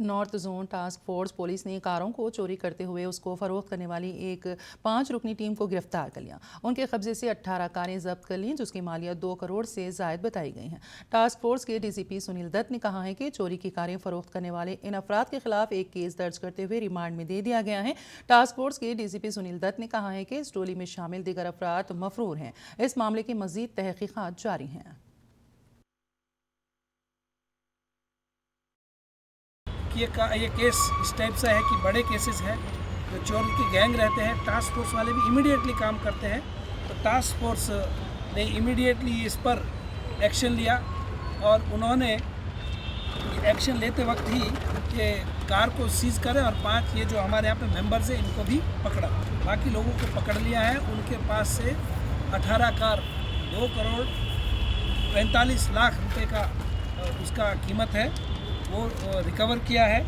North zone task force police ने कारों को चोरी करते हुए उसको फरोख्त करने वाली एक 5 रुकनी टीम को गिरफ्तार कर लिया। उनके कब्जे से 18 कारें जब्त कर लीं, जिसकी मालियत 2 करोड़ से जायद बताई गई हैं। टास्क फोर्स के डीसीपी सुनील दत्त ने कहा है कि चोरी की कारें फरोख्त करने वाले इन अफराद के खिलाफ एक केस दर्ज करते हुए रिमांड में दे दिया गया है। टास्क फोर्स के डीसीपी सुनील दत्त ने कहा है कि इस टोली में शामिल दीगर अफराद मफरूर हैं। इस मामले की मजीद तहकीकात जारी हैं। ये केस इस टाइप से है कि बड़े केसेस हैं जो चोर के गैंग रहते हैं। टास्क फोर्स वाले भी इमीडिएटली काम करते हैं, तो टास्क फोर्स ने इमीडिएटली इस पर एक्शन लिया और उन्होंने एक्शन लेते वक्त ही ये कार को सीज करे और 5 ये जो हमारे यहाँ पे मेंबर्स हैं इनको भी पकड़ा। बाकी लोगों को पकड़ लिया है। उनके पास से 18 कार 2 करोड़ 45 लाख रुपए का उसका कीमत है वो रिकवर किया है।